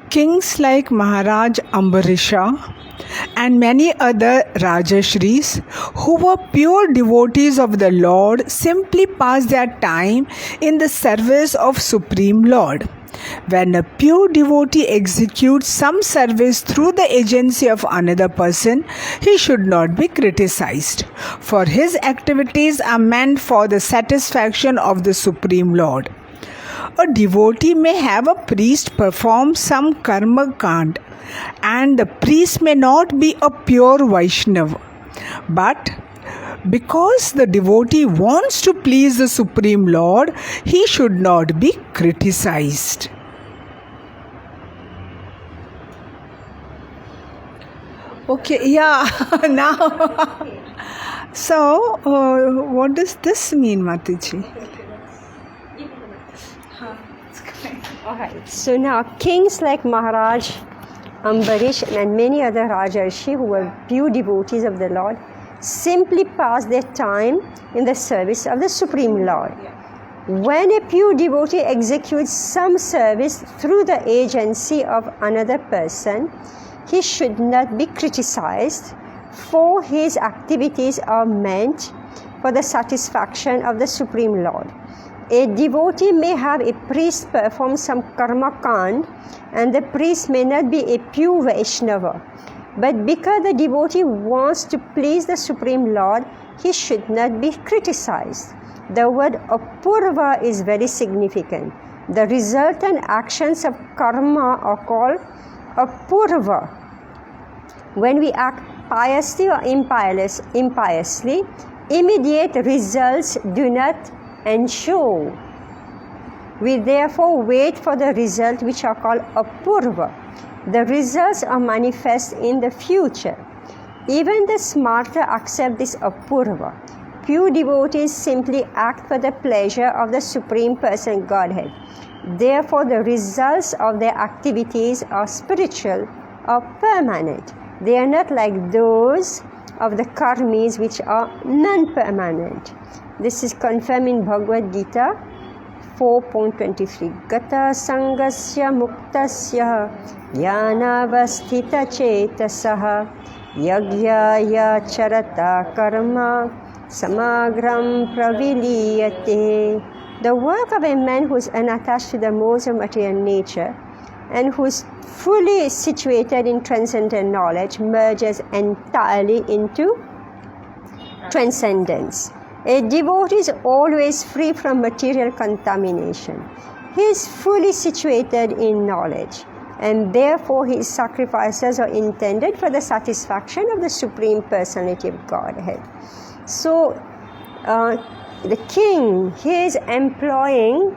Kings like Maharaj Ambarisha and many other Rajashris who were pure devotees of the Lord simply passed their time in the service of Supreme Lord. When a pure devotee executes some service through the agency of another person, he should not be criticized, for his activities are meant for the satisfaction of the Supreme Lord. A devotee may have a priest perform some karma kand, and the priest may not be a pure Vaishnava. But because the devotee wants to please the Supreme Lord, he should not be criticized. Okay, yeah, now. So, what does this mean, Mataji? Alright, so now kings like Maharaj Ambarish and many other Rajarshi who were pure devotees of the Lord simply passed their time in the service of the Supreme Lord. When a pure devotee executes some service through the agency of another person, he should not be criticized, for his activities are meant for the satisfaction of the Supreme Lord. A devotee may have a priest perform some karma kand, and the priest may not be a pure Vaishnava. But because the devotee wants to please the Supreme Lord, he should not be criticized. The word apurva is very significant. The resultant actions of karma are called apurva. When we act piously or impiously, immediate results do not ensure. We therefore wait for the result, which are called apurva. The results are manifest in the future. Even the smarter accept this apurva. Pure devotees simply act for the pleasure of the Supreme Person Godhead. Therefore, the results of their activities are spiritual or permanent. They are not like those of the karmis, which are non-permanent. This is confirmed in Bhagavad Gita 4.23. Gata sangasya muktasya jnanavasthita chetasaha Yagyaya charata karma samagram praviliyate. The work of a man who is unattached to the modes of material nature and who is fully situated in transcendental knowledge merges entirely into transcendence. A devotee is always free from material contamination. He is fully situated in knowledge, and therefore his sacrifices are intended for the satisfaction of the Supreme Personality of Godhead. So, the king, he is employing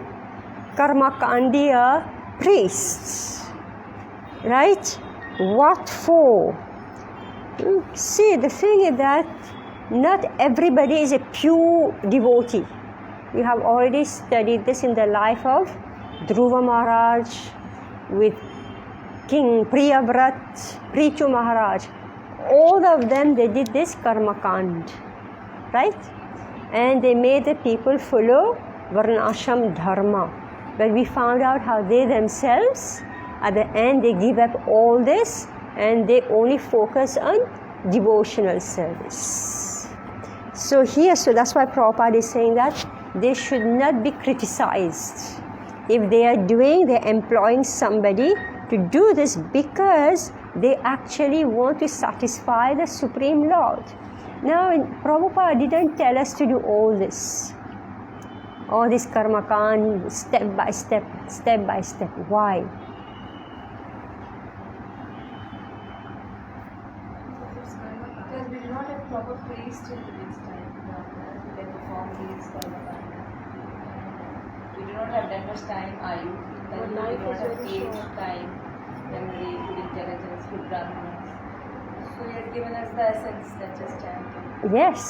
Karmakandiya priests, right? What for? See, the thing is that not everybody is a pure devotee. We have already studied this in the life of Dhruva Maharaj, with King Priyavrat, Prithu Maharaj. All of them, they did this Karmakand, right? And they made the people follow Varnashram Dharma. But we found out how they themselves, at the end, they give up all this and they only focus on devotional service. So that's why Prabhupada is saying that they should not be criticized. If they're employing somebody to do this because they actually want to satisfy the Supreme Lord. Now, Prabhupada didn't tell us to do all this karmakand, step by step. Why? Because we do not have proper priests in today's time to perform these karmakand. We do not have that much time, Ayu. We do not have age, time, memory, good intelligence, good brahmanas. So he has given us the essence, that just chanting. Yes.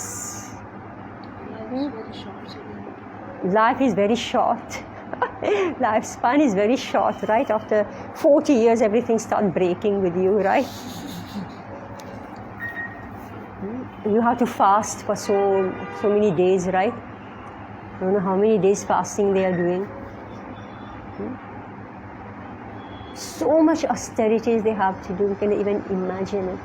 Life is very short. Lifespan is very short, right? After 40 years, everything starts breaking with you, right? You have to fast for so many days, right? I don't know how many days fasting they are doing. So much austerities they have to do, you can even imagine it,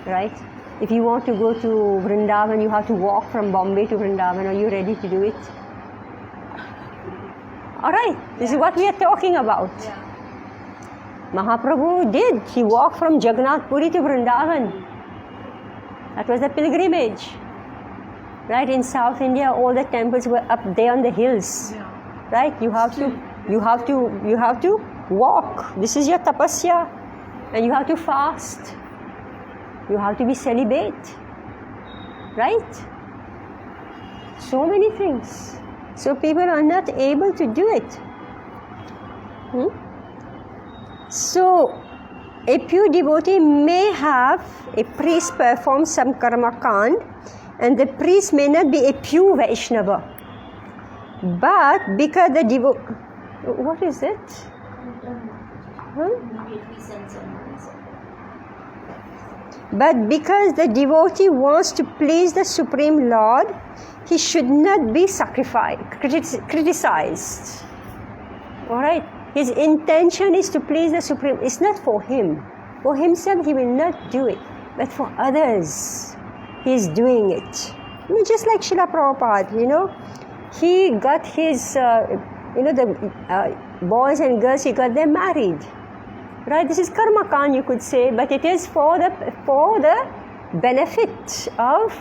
right? If you want to go to Vrindavan, you have to walk from Bombay to Vrindavan. Are you ready to do it? All right, this is what we are talking about. Mahaprabhu did. He walked from Jagannath Puri to Vrindavan. That was the pilgrimage. Right, in South India, all the temples were up there on the hills. Right, you have to walk. This is your tapasya, and you have to fast. You have to be celibate. Right? So many things. So people are not able to do it. So a pure devotee may have a priest perform some karmakand, and the priest may not be a pure Vaishnava. But because the devotee, what is it? But because the devotee wants to please the Supreme Lord, he should not be criticized. Alright? His intention is to please the Supreme. It's not for him. For himself, he will not do it. But for others, he is doing it. Just like Srila Prabhupada, he got his, the boys and girls, he got them married. Right? This is karmakand, you could say, but it is for the benefit of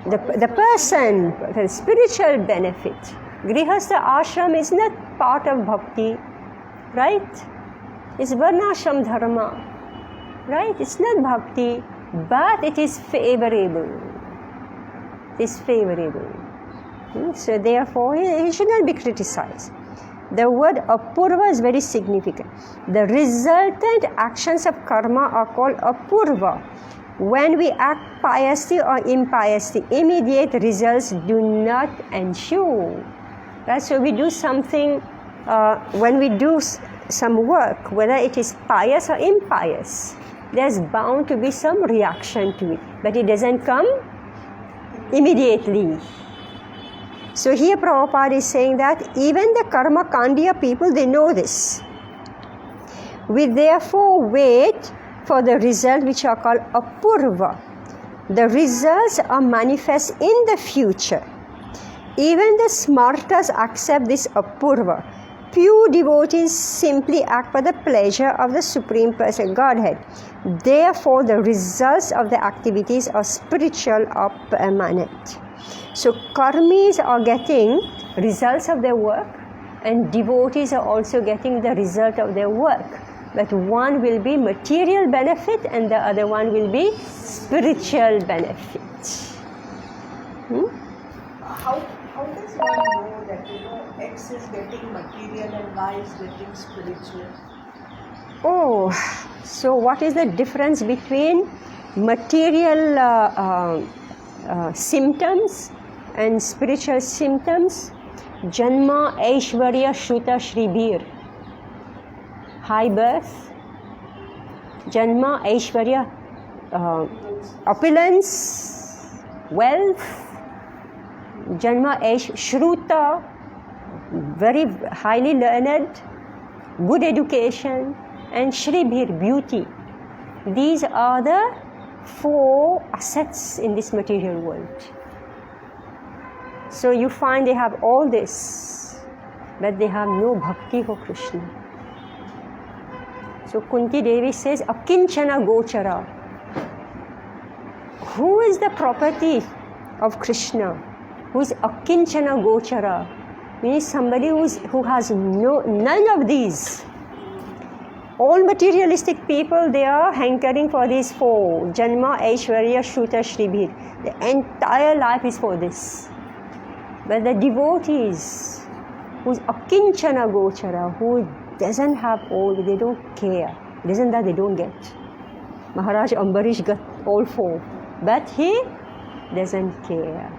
the person, the spiritual benefit. Grihastha ashram is not part of bhakti, right? It's varnashram dharma, right? It's not bhakti, but it is favorable. It is favorable. So therefore, he should not be criticized. The word apurva is very significant. The resultant actions of karma are called apurva. When we act piously or impiously, immediate results do not ensue. Right? So we do something, when we do some work, whether it is pious or impious, there's bound to be some reaction to it. But it doesn't come immediately. So here Prabhupada is saying that even the Karmakandiya people, they know this. We therefore wait for the result which are called apurva. The results are manifest in the future. Even the smartas accept this apurva. Pure devotees simply act for the pleasure of the Supreme Person Godhead. Therefore, the results of the activities are spiritual or permanent. So, karmis are getting results of their work, and devotees are also getting the result of their work. But one will be material benefit and the other one will be spiritual benefit. How does one know that X is getting material and Y is getting spiritual? Oh, so what is the difference between material symptoms and spiritual symptoms? Janma, Aishwarya, Shruta, Shribir. High birth. Janma, Aishwarya, opulence, wealth. Janma, Shruta, very highly learned, good education, and Shribir, beauty. These are the 4 assets in this material world. So you find they have all this, but they have no bhakti for Krishna. So Kunti Devi says, Akinchana Gochara. Who is the property of Krishna? Who is Akinchana Gochara? Means somebody who has none of these. All materialistic people, they are hankering for these 4. Janma, Aishwarya, Shruta, Shribir. The entire life is for this. But the devotees, who's Akinchana Gochara, who doesn't have all, they don't care. It isn't that they don't get. Maharaj Ambarish got all 4. But he doesn't care.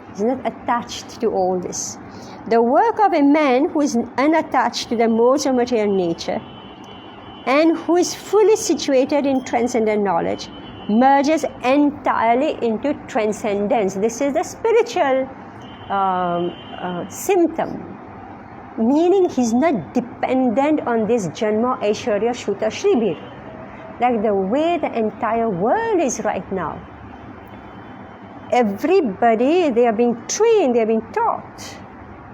He's not attached to all this. The work of a man who is unattached to the modes of material nature and who is fully situated in transcendent knowledge merges entirely into transcendence. This is the spiritual symptom, meaning he's not dependent on this Janma, Aishwarya, Shruta, Shribir, like the way the entire world is right now. Everybody, they are being trained, they are being taught.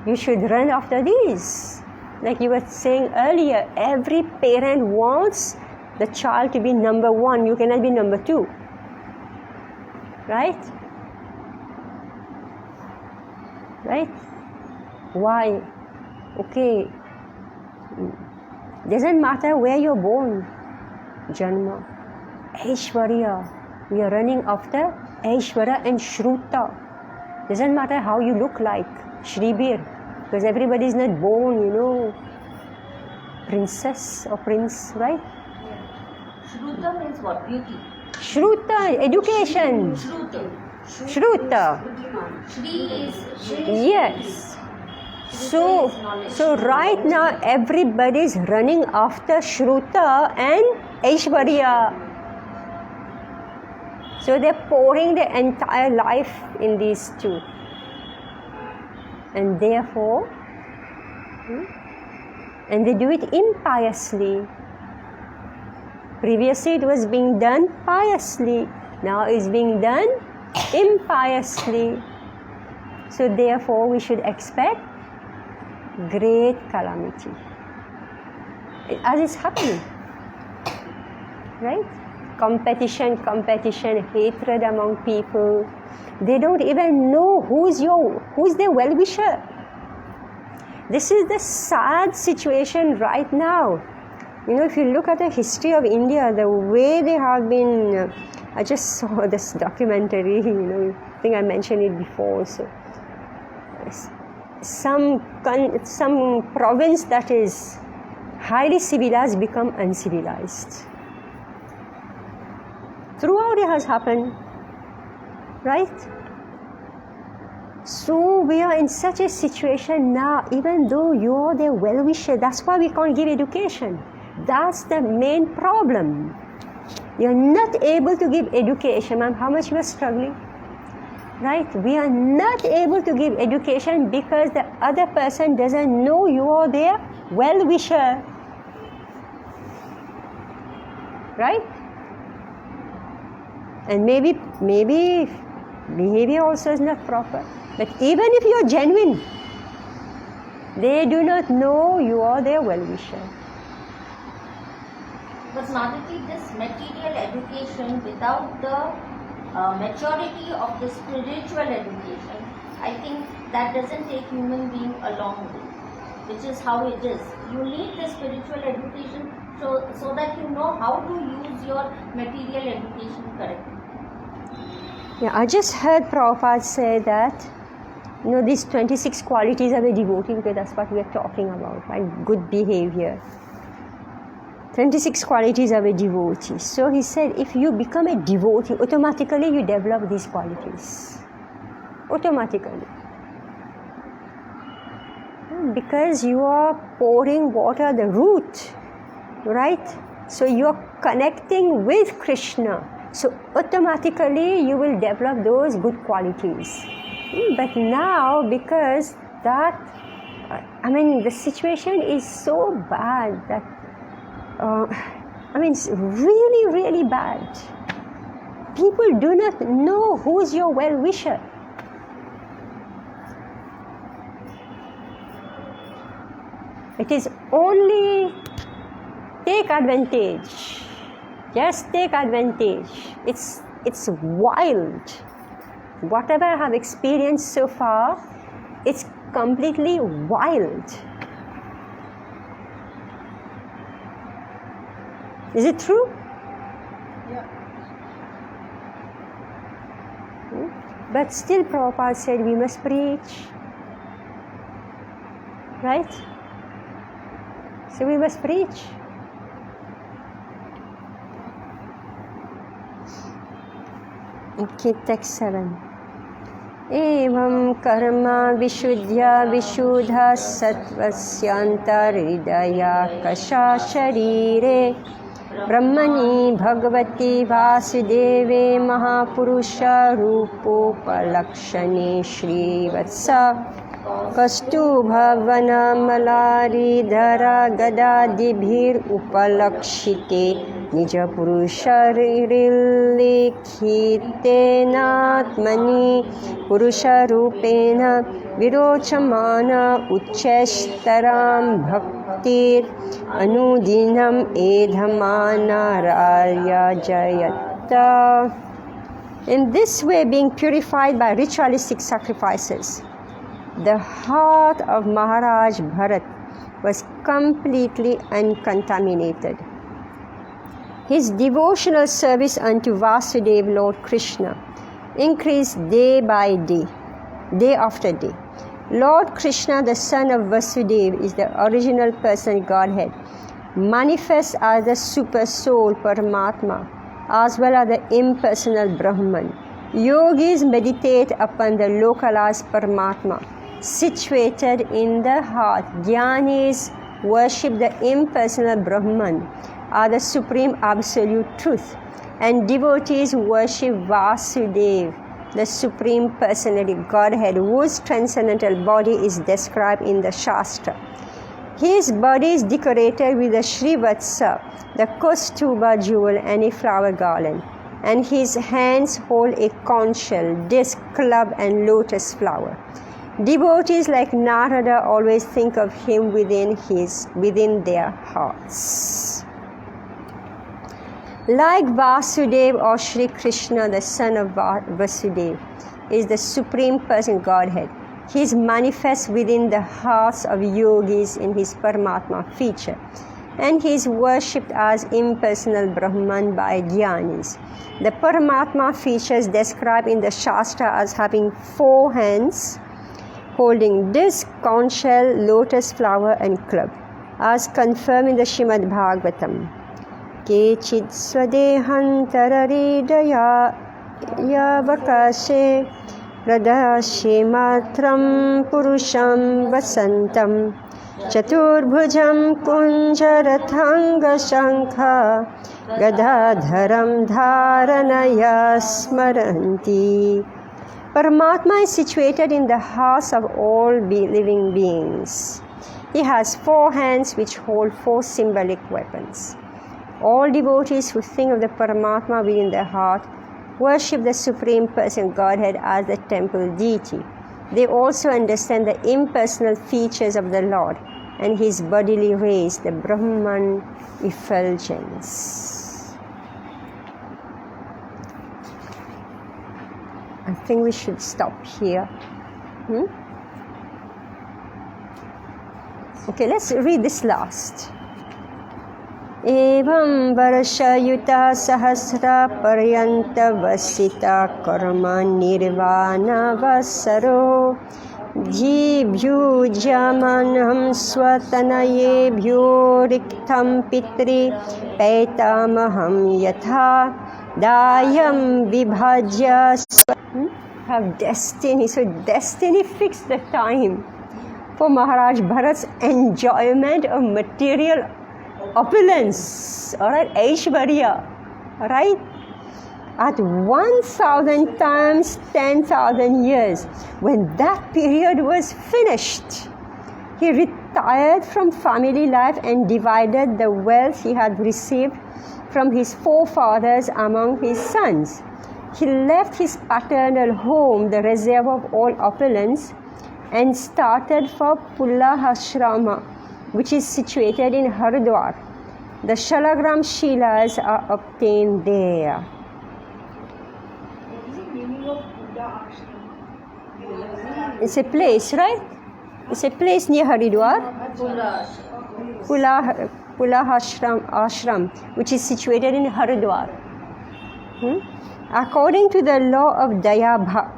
You should run after these. Like you were saying earlier, every parent wants the child to be number 1. You cannot be number 2. Right? Right? Why? Okay. Doesn't matter where you're born. Janma. Aishwarya. We are running after Aishwarya and Shruta. Doesn't matter how you look like. Shribir. Because everybody is not born, princess or prince, right? Shruta means what? Beauty. Shruta, education. Shruta. Shri is Yes. So right now everybody is running after Shruta and Aishwarya. So they're pouring their entire life in these 2. And therefore, and they do it impiously. Previously it was being done piously. Now it's being done impiously. So therefore we should expect great calamity. As it's happening. Right? Competition, hatred among people. They don't even know who's their well-wisher. This is the sad situation right now. If you look at the history of India, the way they have been, I just saw this documentary, I think I mentioned it before. So, some province that is highly civilized become uncivilized. Throughout it has happened. Right? So we are in such a situation now, even though you are their well-wisher, that's why we can't give education. That's the main problem. You're not able to give education, ma'am. How much you are struggling? Right? We are not able to give education because the other person doesn't know you are their well-wisher. right? And maybe behavior also is not proper. But even if you are genuine, they do not know you are their well-wisher. But Mataji, this material education without the maturity of the spiritual education, I think that doesn't take human being along with it, which is how it is. You need the spiritual education so that you know how to use your material education correctly. Yeah, I just heard Prabhupada say that, these 26 qualities of a devotee, because that's what we are talking about, right? Good behavior. 26 qualities of a devotee. So he said, if you become a devotee, automatically you develop these qualities. Automatically. Because you are pouring water, the root, right? So you are connecting with Krishna. So automatically you will develop those good qualities. But now, because the situation is so bad that, it's really, really bad. People do not know who's your well-wisher. It is only take advantage. Just take advantage. It's wild. Whatever I have experienced so far, it's completely wild. Is it true? Yeah. But still Prabhupada said we must preach. Right? So we must preach. Okay, text 7. Evam karma vishuddhya vishuddha sattvasyanta hridaya kasha sharire brahmani bhagavati vasudeve mahapurusha rupopalakshane shri vatsa kastubhavana malaridhara gadadibhir upalakshite Nija Purusharillikhitenatmani Purusharupena Virochamana Ucheshtaram Bhaktir Anudinam Edhamana Rarya Jayata. In this way, being purified by ritualistic sacrifices, the heart of Maharaj Bharat was completely uncontaminated. His devotional service unto Vasudeva, Lord Krishna, increased day by day, day after day. Lord Krishna, the son of Vasudeva, is the original person Godhead, manifest as the super soul Paramatma, as well as the impersonal Brahman. Yogis meditate upon the localized Paramatma, situated in the heart. Jnanis worship the impersonal Brahman, are the supreme absolute truth, and devotees worship Vasudeva, the supreme personality Godhead, whose transcendental body is described in the Shastra. His body is decorated with the Srivatsa, the Kaustuba jewel, and a flower garland, and his hands hold a conch shell, disc, club, and lotus flower. Devotees like Narada always think of him within their hearts. Like Vasudeva or Shri Krishna, the son of Vasudeva, is the supreme person Godhead. He is manifest within the hearts of yogis in his Paramatma feature, and he is worshipped as impersonal Brahman by Jnanis. The Paramatma feature is described in the Shastra as having 4 hands, holding disc, conch shell, lotus flower, and club, as confirmed in the Srimad Bhagavatam. Kechid swadehantarariddhaya yavakashe pradashe matram purusham vasantam chaturbhujam kunjarathanga shankha gadadharam dharanaya smaranti. Paramatma is situated in the hearts of all living beings. He has 4 hands which hold 4 symbolic weapons. All devotees who think of the Paramatma within their heart worship the Supreme Person Godhead as the temple deity. They also understand the impersonal features of the Lord and His bodily rays, the Brahman effulgence. I think we should stop here. Okay, let's read this last. Evam varashayuta sahasra paryanta vasita karma nirvana vasaro jibhyujamanam swatanayebhyo riktam pitri paitamaham yatha dayam vibhajya have destiny. So destiny fixed the time for Maharaj Bharat's enjoyment of material opulence, alright, Aishwarya, alright, at 1,000 times 10,000 years. When that period was finished, he retired from family life and divided the wealth he had received from his forefathers among his sons. He left his paternal home, the reserve of all opulence, and started for Pulahashrama, which is situated in Haridwar. The Shalagram Shilas are obtained there. What is the meaning of Buddha Ashram? It's a place, right? It's a place near Haridwar. Pulahashram, which is situated in Haridwar. According to the law of Daya Bhak,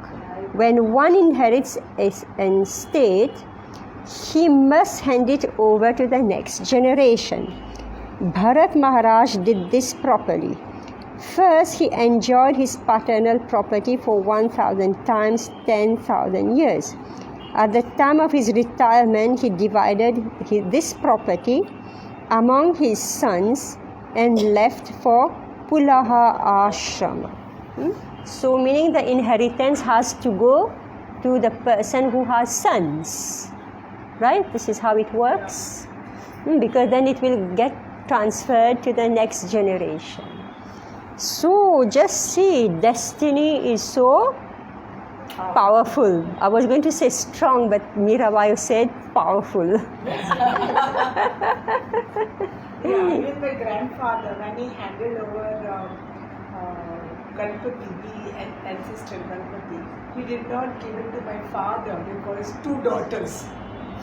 when one inherits an estate, he must hand it over to the next generation. Bharat Maharaj did this properly. First, he enjoyed his paternal property for 1,000 times 10,000 years. At the time of his retirement, he divided this property among his sons and left for Pulaha Ashrama. So, meaning the inheritance has to go to the person who has sons. Right? This is how it works. Because then it will get transferred to the next generation. So, just see, destiny is so powerful. I was going to say strong, but Mirabai said powerful. Even my grandfather, when he handed over Ganpati, the ancestor Ganpati, he did not give it to my father because 2 daughters.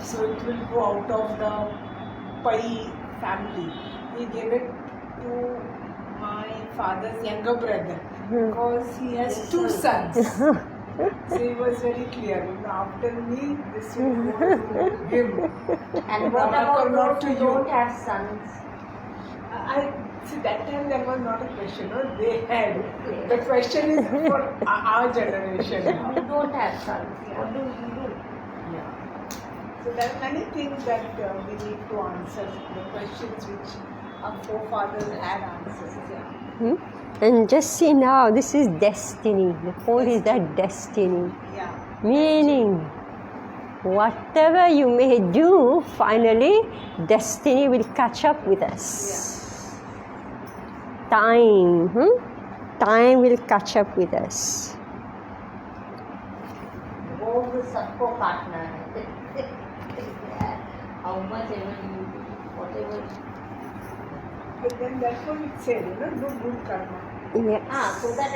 So it will go out of the Pai family. He gave it to my father's younger brother because he has 2 sons. So he was very clear. After me, this will go to him. And what about those who don't have sons? I see that time there was not a question. No? They had. The question is for our generation. Who don't have sons? What do you do? Yeah. So there are many things that we need to answer. The questions which our forefathers had answers. Yeah. And just see now, this is destiny. The point is that destiny. Yeah. Meaning, whatever you may do, finally, destiny will catch up with us. Time. Time will catch up with us. Go with सबको partner. How much ever you do, whatever. But then that's what it said, do good karma. Yes. So that